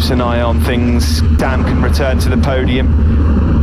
keeps an eye on things. Dan can return to the podium.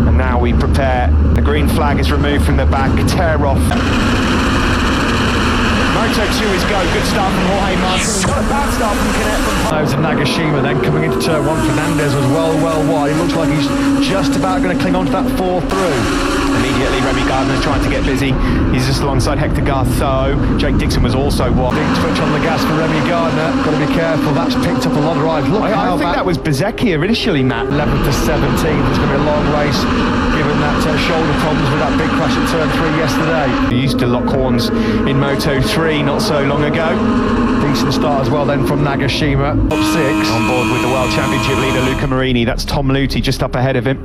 And now we prepare. The green flag is removed from the back. Tear off. Moto2 is go. Good start from Jorge Martin. Not a bad start from Canet. Those of Nagashima then coming into turn one. Fernandez was well wide. It looks like he's just about going to cling on to that 4 through. Immediately, Remy Gardner's trying to get busy. He's just alongside Hector Gartho. Jake Dixon was also wide. Big twitch on the gas for Remy Gardner. Got to be careful. That's picked up a lot of rides. Look I think that was Bezecchi initially, Matt. 11th to 17th. There's going to be a long race, given that shoulder problems with that big crash at turn 3 yesterday. He used to lock horns in Moto3 not so long ago. Decent start as well then from Nagashima. Up 6. On board with the World Championship leader Luca Marini. That's Tom Luthi just up ahead of him.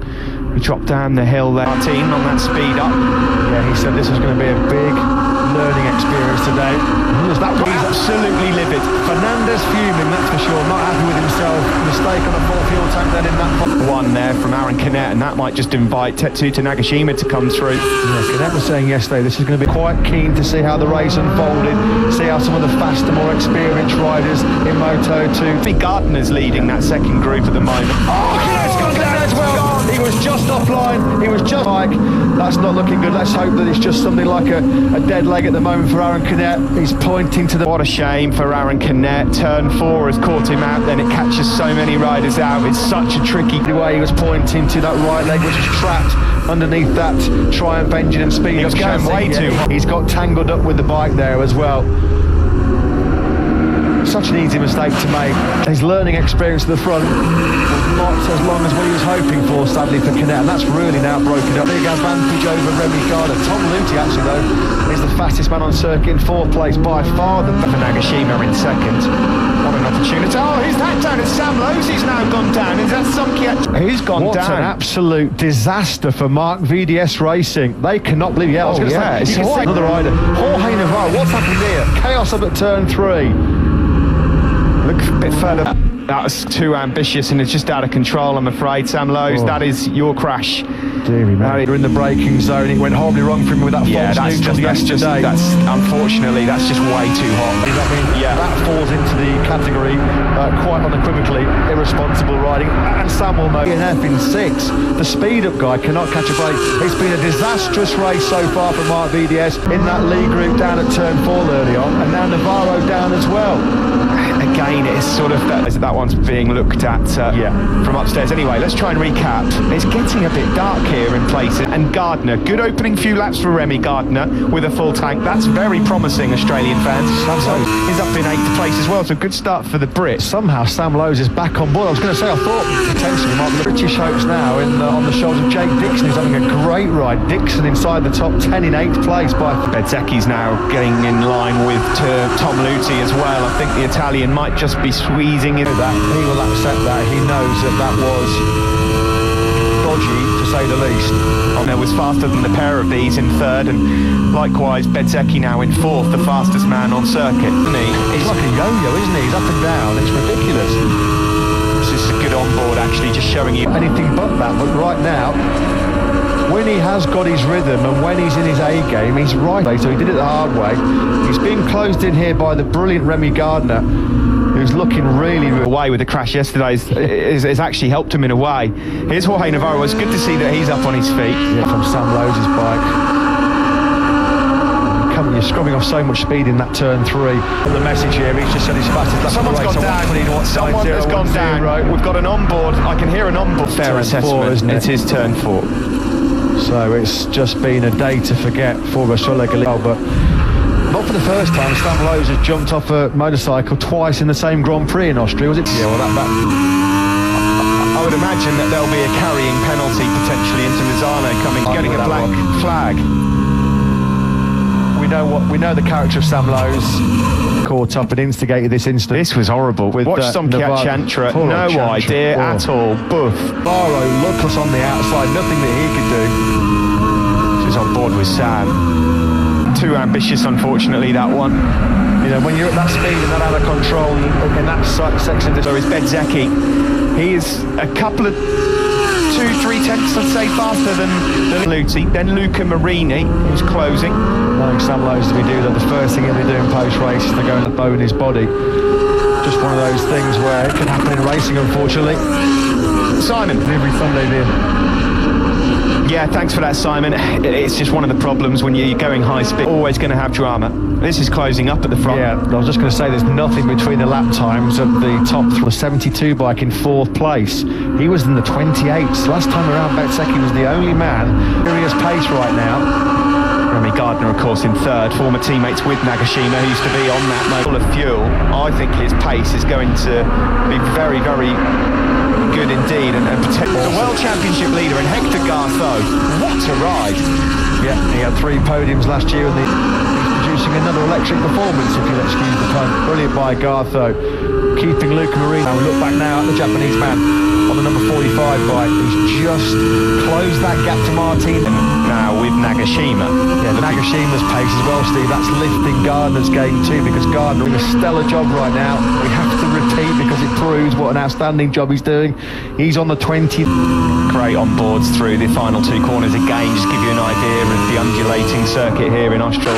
We dropped down the hill there. Martin on that speed up. Yeah, he said this was going to be a big learning experience today. He's absolutely livid. Fernandez fuming, that's for sure. Not happy with himself. Mistake on a full fuel tank then in that one there from Aaron Canet, and that might just invite Tetsuta Nagashima to come through. Yeah, Canet was saying yesterday this is going to be quite keen to see how the race unfolded, see how some of the faster, more experienced riders in Moto2. Big Gardner's leading that second group at the moment. Oh, Canet's gone down as well. He was just offline. He was just like, that's not looking good. Let's hope that it's just something like a dead leg at the moment for Aaron Canet. He's pointing to the... What a shame for Aaron Canet. Turn 4 has caught him out, then it catches so many riders out. It's such a tricky... The way he was pointing to that right leg, which is trapped underneath that Triumph engine and speed. He was going way too high. He's got tangled up with the bike there as well. Such an easy mistake to make. His learning experience at the front was not as long as what he was hoping for, sadly, for Canet, and that's really now broken up. Big advantage over Remy Gardner. Tom Luthi, actually, though, is the fastest man on circuit in 4th place by far. The Nagashima in 2nd. What an opportunity. Oh, who's that down? It's Sam Lowes. He's now gone down. Is that Sunkiat? Who's gone what down? What an absolute disaster for Mark VDS Racing. They cannot believe... Yeah, I was going to say, you can see another rider. Jorge Navarro, what's happened here? Chaos up at turn 3. Look a bit further. That was too ambitious and it's just out of control, I'm afraid. Sam Lowes, that is your crash. Deary man. You're in the braking zone. It went horribly wrong for him with that false neutral yesterday. Unfortunately, that's just way too hot. I mean, that falls into the category quite unequivocally irresponsible riding. And Sam will know. DNF in 6. The speed-up guy cannot catch a break. It's been a disastrous race so far for Mark VDS in that lead group down at turn 4 early on, and now Navarro down as well. Again, it's sort of that one's being looked at from upstairs. Anyway, let's try and recap. It's getting a bit dark here in places. And Gardner, good opening few laps for Remy Gardner with a full tank. That's very promising, Australian fans. He's up in 8th place as well, so good start for the Brit. Somehow Sam Lowes is back on board. I was going to say, I thought potentially might be the British hopes now on the shoulders of Jake Dixon, who's having a great ride. Dixon inside the top 10 in 8th place by... Bezecchi's now getting in line with Tom Luthi as well. I think the Italian might just be squeezing into that. He will accept that. He knows that was dodgy, to say the least. There was faster than the pair of these in 3rd, and likewise Bezecchi now in 4th, the fastest man on circuit, isn't he? He's like a yo-yo, isn't he? He's up and down. It's ridiculous. This is a good onboard, actually, just showing you anything but that. But right now, when he has got his rhythm and when he's in his A game, he's right. So he did it the hard way. He's being closed in here by the brilliant Remy Gardner, who's looking really away with the crash yesterday. Has actually helped him in a way. Here's Jorge Navarro. It's good to see that he's up on his feet. Yeah, from Sam Lowes' bike. You're scrubbing off so much speed in that turn 3. The message here, he's just said he's fastest. Someone's gone down. Someone has gone down. We've got an onboard. I can hear an onboard. Fair assessment, isn't it? It is turn 4. So it's just been a day to forget for Australia, but not for the first time. Sam Lowes has jumped off a motorcycle twice in the same Grand Prix in Austria, was it? Yeah, well, that I would imagine that there'll be a carrying penalty potentially into Misano getting a black flag. We know the character of Sam Lowes. Caught up and instigated this incident. This was horrible. Watch Sunkiat Chantra. No idea at all. Boof. Navarro lookless on the outside. Nothing that he could do. She's on board with Sam. Too ambitious, unfortunately, that one. You know, when you're at that speed and that out of control in that section. So is Bezecchi. He is a couple of 2-3 tenths, I'd say, faster than Luthi. Then Luca Marini, who's closing. Knowing Sam Lowes to be doing that, the first thing he'll be doing post-race is to go and bone his body. Just one of those things where it can happen in racing, unfortunately. Simon. Every Sunday there. Yeah, thanks for that, Simon. It's just one of the problems when you're going high speed. Always going to have drama. This is closing up at the front. Yeah, I was just going to say there's nothing between the lap times at the top. The 72 bike in 4th place. He was in the 28s. Last time around, Bezzecchi was the only man. Serious pace right now. Remy Gardner, of course, in 3rd. Former teammates with Nagashima, who used to be on that motor full of fuel. I think his pace is going to be very, very good indeed, and potentially the World Championship leader in Hector Gartho. What a ride! Yeah, he had 3 podiums last year, and he's producing another electric performance, if you'll excuse the pun. Brilliant by Gartho, keeping Luca Marini. Now we look back now at the Japanese man on the number 45 bike. He's just closed that gap to Martin. Now with Nagashima. Yeah, Nagashima's pace as well, Steve. That's lifting Gardner's game too, because Gardner doing a stellar job right now. We have to repeat because it proves what an outstanding job he's doing. He's on the 20th. Great on boards through the final 2 corners again. Just give you an idea of the undulating circuit here in Austral.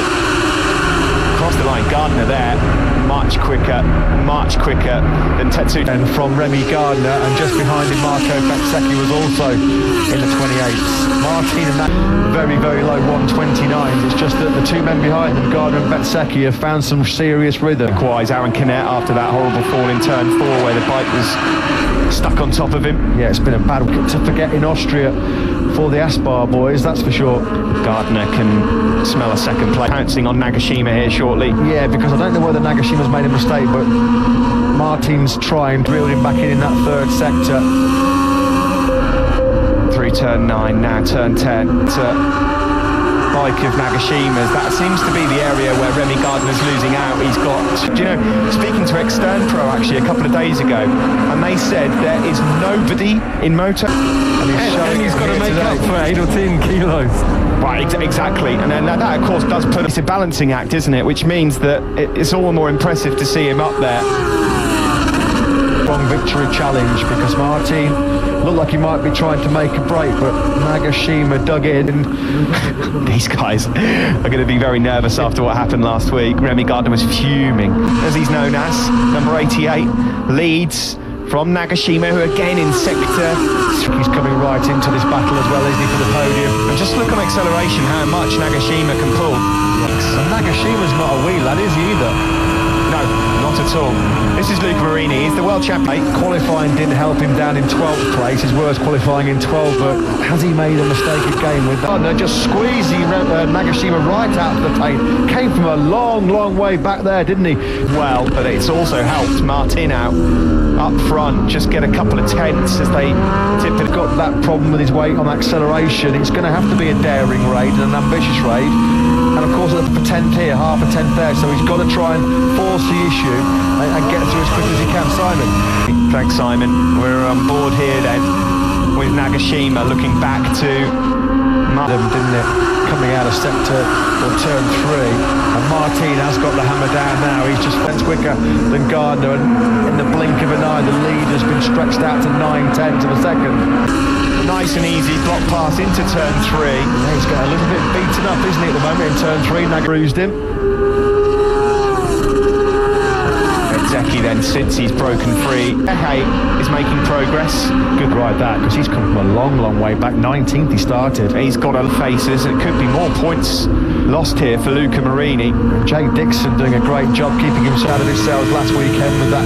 Across the line, Gardner there, much quicker than Tetsu. And from Remy Gardner, and just behind him Marco Bezzecchi was also in the 28s. Martin and that very, very low 129s. It's just that the 2 men behind them, Gardner and Bezzecchi, have found some serious rhythm. Likewise, Aaron Canet after that horrible fall in turn 4 where the bike was stuck on top of him. Yeah, it's been a bad to forget in Austria for the Aspar boys, that's for sure. Gardner can smell a second place. Pouncing on Nagashima here shortly. Yeah, because I don't know whether Nagashima's made a mistake, but Martin's trying, drilled him back in that 3rd sector. Through turn 9, now turn 10. Bike of Nagashima's. That seems to be the area where Remy Gardner's losing out. He's got, do you know, speaking to Extern Pro actually a couple of days ago, and they said there is nobody in Moto. And he's got to make up for 8 or 10 kilos. Right, exactly. And then that, of course, does put it's a balancing act, isn't it? Which means that it's all the more impressive to see him up there. Wrong victory challenge, because Martin looked like he might be trying to make a break, but Nagashima dug in. These guys are going to be very nervous after what happened last week. Remy Gardner was fuming, as he's known as. Number 88 leads from Nagashima, who again in sector. He's coming right into this battle as well, isn't he, for the podium? And just look on acceleration how much Nagashima can pull. And Nagashima's not a wee lad, is he either? No, not at all. This is Luca Marini, he's the world champion. Qualifying didn't help him down in 12th place, his worst qualifying in 12, but has he made a mistake again with that? No, just squeezing Nagashima right out of the paint. Came from a long, long way back there, didn't he? Well, but it's also helped Martin out up front, just get a couple of tenths as they tip it. Got that problem with his weight on acceleration. It's going to have to be a daring raid and an ambitious raid. And of course, a 10th here, half a 10th there, so he's got to try and force the issue and get through as quick as he can. Simon. Thanks, Simon. We're on board here then with Nagashima looking back to didn't it? Coming out of sector or turn 3, and Martin has got the hammer down now. He's just went quicker than Gardner, and in the blink of an eye, the lead has been stretched out to 9/10 of a second. Nice and easy block pass into turn 3. Yeah, he's got a little bit beaten up, isn't he, at the moment in turn 3? Nag bruised him. Bezzecchi then, since he's broken free, is making progress. Good ride that, because he's come from a long, long way back. 19th he started. He's got other faces. It could be more points lost here for Luca Marini. Jake Dixon doing a great job keeping himself out of his cells last weekend with that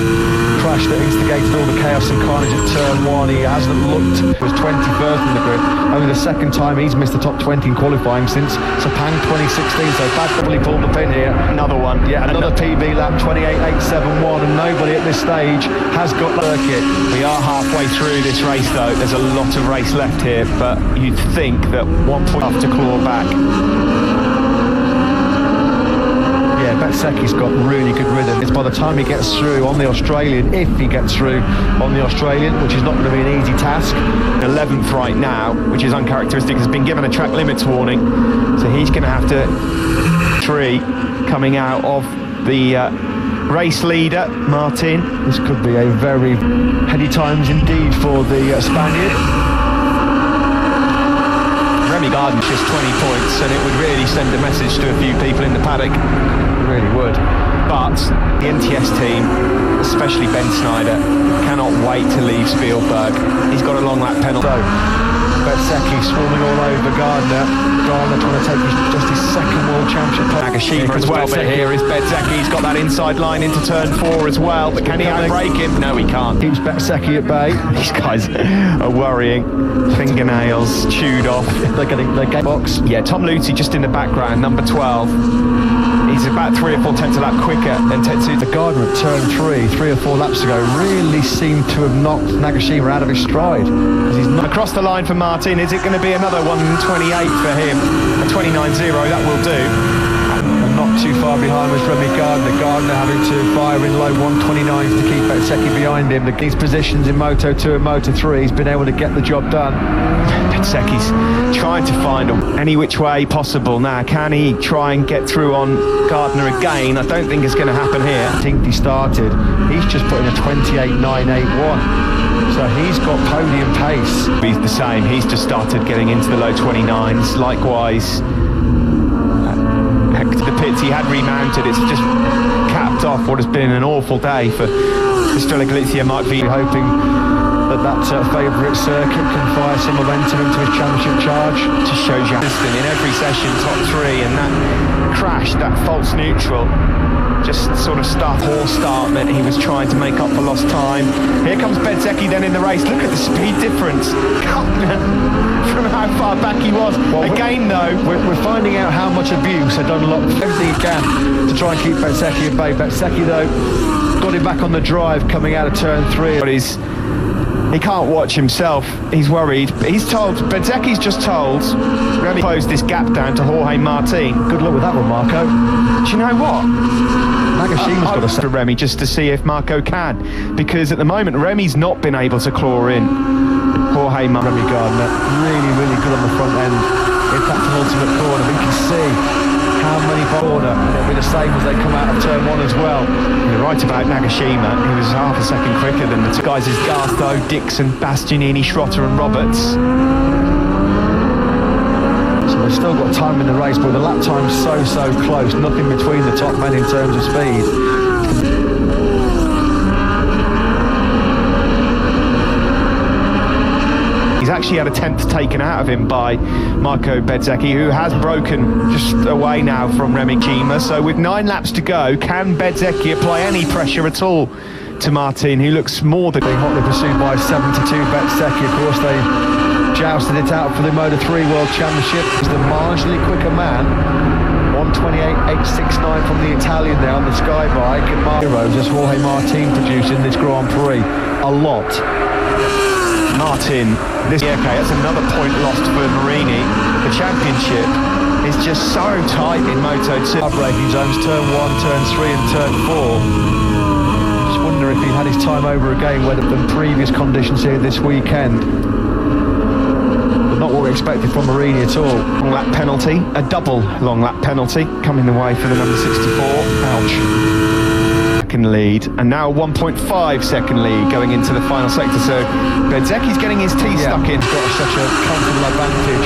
crash that instigated all the chaos and carnage at turn 1. He hasn't looked, he was 21st in the grid. Only the second time he's missed the top 20 in qualifying since Sepang 2016, so bad probably pulled the pin here. Another one. Yeah, another PB lap, 28.871, and nobody at this stage has got the circuit. We are halfway through this race though. There's a lot of race left here, but you'd think that 1 point off to claw back. Yeah, Bezzecchi's got really good rhythm. It's by the time he gets through on the Australian, if he gets through on the Australian, which is not going to be an easy task. 11th right now, which is uncharacteristic, has been given a track limits warning, so he's going to have to 3 coming out of the race leader, Martin. This could be a very heady times indeed for the Spaniard. Remy Gardner's just 20 points, and it would really send a message to a few people in the paddock. It really would. But the NTS team, especially Ben Snyder, cannot wait to leave Spielberg. He's got a long lap penalty. Bezzecchi swarming all over Gardner. Gardner trying to take just his second World Championship. Nagashima as well, but here is Bezzecchi. He's got that inside line into turn 4 as well, but can he outbrake him? No, he can't. Keeps Bezzecchi at bay. These guys are worrying. Fingernails chewed off. They're getting their game box. Yeah, Tom Luthi just in the background, number 12. He's about 3 or 4 tenths a lap quicker than Tetsu. The Gardner at turn 3 or 4 laps ago, really seemed to have knocked Nagashima out of his stride. He's not across the line for Martin. Is it going to be another 1:28 for him? A 29.0, that will do. And not too far behind was Remy Gardner. Gardner having to fire in low 129s to keep Bezzecchi behind him. These positions in Moto2 and Moto3, he's been able to get the job done. Bezzecchi's trying to find any which way possible now. Can he try and get through on Gardner again? I don't think it's going to happen here. I think he started. He's just put in a 28.981. So he's got podium pace. He's the same. He's just started getting into the low 29s. Likewise, the pits he had remounted. It's just capped off what has been an awful day for Styria Galizia Mark V. Hoping that favourite circuit can fire some momentum into his championship charge. Just shows you in every session top 3, and that crash, that false neutral, just sort of horse start meant he was trying to make up for lost time. Here comes Bezzecchi then in the race. Look at the speed difference from how far back he was. Well, again though, we're finding out how much abuse had unlocked everything he can to try and keep Bezzecchi at bay. Bezzecchi though got him back on the drive coming out of turn 3. But he can't watch himself. He's worried. He's told, Bezzecchi's just told Remy close this gap down to Jorge Martin. Good luck with that one, Marco. Do you know what? Nagashima's got to to Remy just to see if Marco can, because at the moment Remy's not been able to claw in Jorge Martin. Remy Gardner really good on the front end. In that penultimate corner, we can see how many corner, and it'll be the same as they come out of turn 1 as well. You're right about Nagashima. He was half a second quicker than the two guys is Gartho, Dixon, Bastianini, Schrotter and Roberts. So they've still got time in the race, but the lap time's so close, nothing between the top men in terms of speed. He's actually had a tenth taken out of him by Marco Bezzecchi, who has broken just away now from Remy Gardner. So with 9 laps to go, can Bezzecchi apply any pressure at all to Martin, who looks more than... Being hotly pursued by 72 Bezzecchi. Of course, they jousted it out for the Moto3 World Championship. He's the marginally quicker man. 128.869 from the Italian there on the Sky Bike. And Heroes as Jorge Martin produced in this Grand Prix. A lot. Martin, okay, that's another point lost for Marini. The championship is just so tight in Moto2. Braking zones, turn 1, turn 3 and turn 4. Just wonder if he had his time over again whether than previous conditions here this weekend. But not what we expected from Marini at all. Long lap penalty, a double long lap penalty coming the way for the number 64. Ouch. Second lead, and now 1.5 second lead going into the final sector. So Bezzecchi's getting his teeth stuck in. He's got such a comfortable advantage.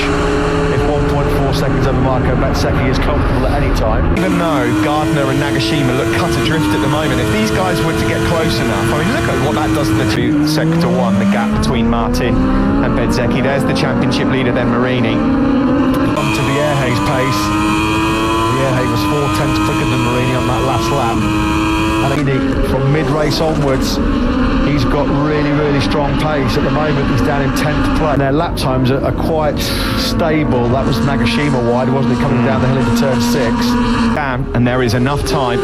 If 1.4 seconds over Marco Bezzecchi is comfortable at any time. Even though Gardner and Nagashima look cut adrift at the moment, if these guys were to get close enough, I mean, look at what that does to sector 1, the gap between Martin and Bezzecchi. There's the championship leader, then Marini. On to Vierge's pace. Vierge was 4 tenths quicker than Marini on that last lap. And from mid-race onwards, he's got really strong pace. At the moment, he's down in 10th place. And their lap times are quite stable. That was Nagashima wide, wasn't he, coming down the hill into turn 6. And there is enough time.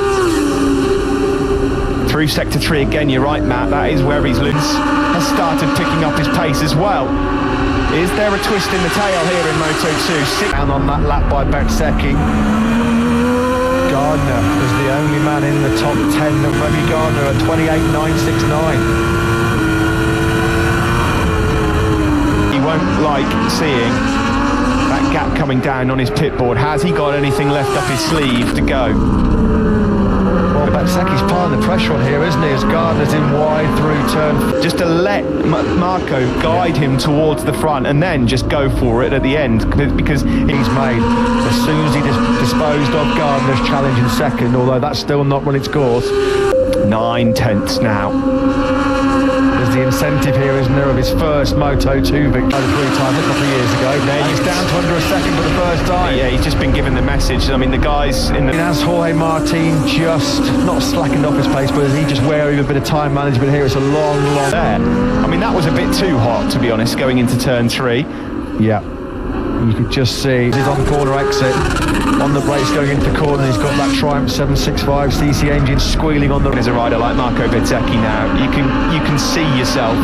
Through sector 3 again, you're right, Matt. That is where he's loose. Has started picking up his pace as well. Is there a twist in the tail here in Moto2? Down on that lap by Bezzecchi. Gardner is the only man in the top 10 of Remy Gardner at 28.969. He won't like seeing that gap coming down on his pit board. Has he got anything left up his sleeve to go? Bezzecchi's piling the pressure on here, isn't he? As Gardner's in wide through turn. Just to let Marco guide him towards the front and then just go for it at the end, because He's made, as soon as he disposed of Gardner's challenge in second, although that's still not run its course. 9 tenths now. There's the incentive here, isn't there, of his first Moto2 victory 3 times a couple of years ago. Then he's down to under a second for the first time. Yeah, he's just been given the message. I mean, the guys in the... As Jorge Martin just not slackened off his pace, but is he just wary of a bit of time management here? It's a long there. I mean, that was a bit too hot, to be honest, going into turn 3. Yeah. You could just see he's on corner exit, on the brakes going into corner. He's got that Triumph 765 CC engine squealing on the... As a rider like Marco Bezzecchi now, you can see yourself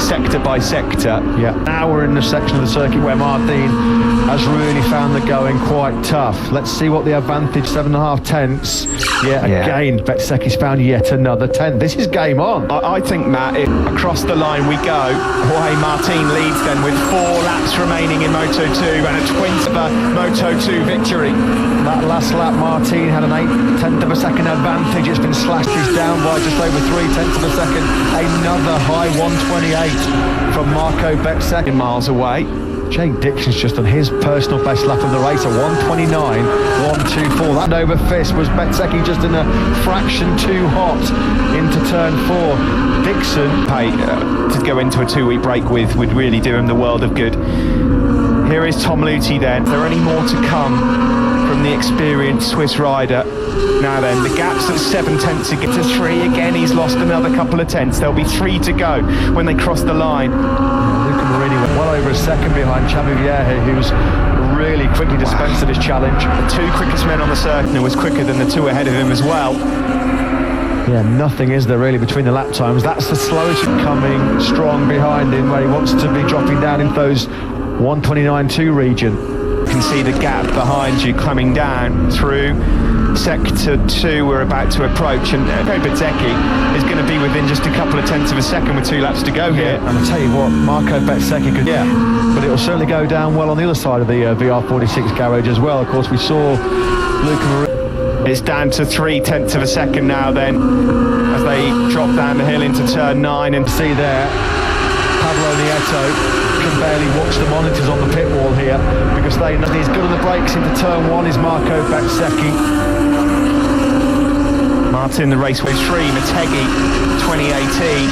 sector by sector. Yeah. Now we're in the section of the circuit where Martin has really found the going quite tough. Let's see what the advantage, 7.5 tenths. Yeah, again, Bezzecchi's found yet another 10th. This is game on. I think, Matt, across the line we go. Jorge Martin leads then with 4 laps remaining in Moto2 and a twin of a Moto2 victory. That last lap, Martin had an 8/10 of a second advantage. It's been slashed. He's down by just over 3/10 of a second. Another high 128 from Marco Bezzecchi. Miles away. Jake Dixon's just on his personal best lap of the race, a 129.124. That over fist was Bezzecchi just in a fraction too hot into turn 4. Dixon, to go into a 2-week break with would really do him the world of good. Here is Tom Luthi then. Is there any more to come from the experienced Swiss rider? Now then, the gap's at 7 tenths to get to 3 again. He's lost another couple of tenths. There'll be 3 to go when they cross the line. Luca Marini went well over a second behind Xavi Vierge, who's really quickly dispensed of his challenge. The 2 quickest men on the circuit was quicker than the 2 ahead of him as well. Yeah, nothing is there really between the lap times. That's the slowest coming strong behind him, where he wants to be dropping down into those 129.2 region. You can see the gap behind you coming down through sector 2 we're about to approach, and Bezzecchi is going to be within just a couple of tenths of a second with 2 laps to go here. And I'll tell you what, Marco Bezzecchi could... Yeah. But it'll certainly go down well on the other side of the VR46 garage as well. Of course, we saw Luca Marini... It's down to 3/10 of a second now then, as they drop down the hill into turn 9, and see there, Pablo Nieto can barely watch the monitors on the pit wall here, because they know he's good on the brakes into turn 1 is Marco Bezzecchi. Martin, the Raceway 3, Motegi 2018.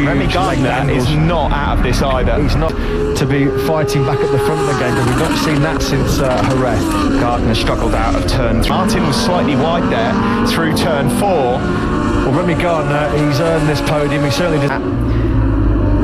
Remy Gardner is not out of this either. He's not to be fighting back at the front of the game, but we've not seen that since Jerez. Gardner struggled out of turn 3. Martin was slightly wide there through turn 4. Well, Remy Gardner, he's earned this podium. He certainly did.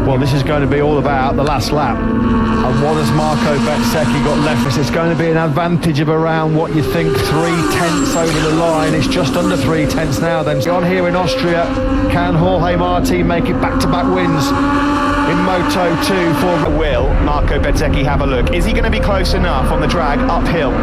Well, this is going to be all about the last lap. And what has Marco Bezzecchi got left? It's going to be an advantage of around what you think 3/10 over the line. It's just under 3/10 now. Then on here in Austria, can Jorge Martin make it back-to-back wins in Moto2 for... Will Marco Bezzecchi have a look? Is he going to be close enough on the drag uphill?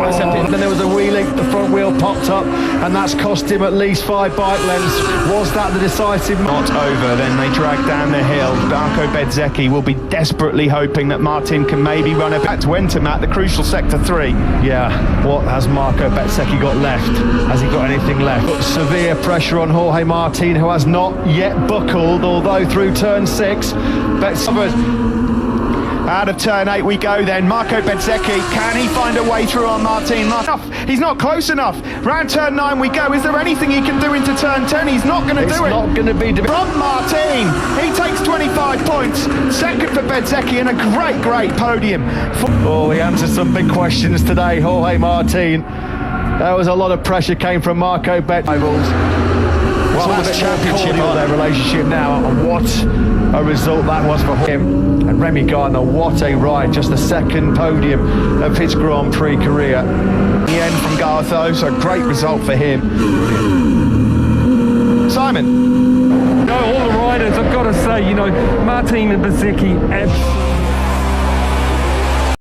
And then there was a wheelie, the front wheel popped up, and that's cost him at least 5 bike lengths. Was that the decisive... Not over, then they drag down the hill. Marco Bezzecchi will be desperately hoping that Martin can maybe run it back to enter, Matt, the crucial sector 3. Yeah, what has Marco Bezzecchi got left? Has he got anything left? But severe pressure on Jorge Martin, who has not yet buckled, although through turn 6, Bezzecchi... Out of turn 8 we go then. Marco Bezzecchi, can he find a way through on Martin? He's not close enough. Round turn 9 we go. Is there anything he can do into turn 10? He's not going to do it. It's not going to be... From Martin, he takes 25 points. Second for Bezzecchi, and a great podium. Oh, he answered some big questions today, Jorge Martin. There was a lot of pressure came from Marco Bezzecchi. Well, that's championship, their relationship now, and what a result that was for him. And Remy Gardner, what a ride, just the second podium of his Grand Prix career. The end from Gartho, so a great result for him. Simon. No, all the riders, I've got to say, Martin and Bezzecchi absolutely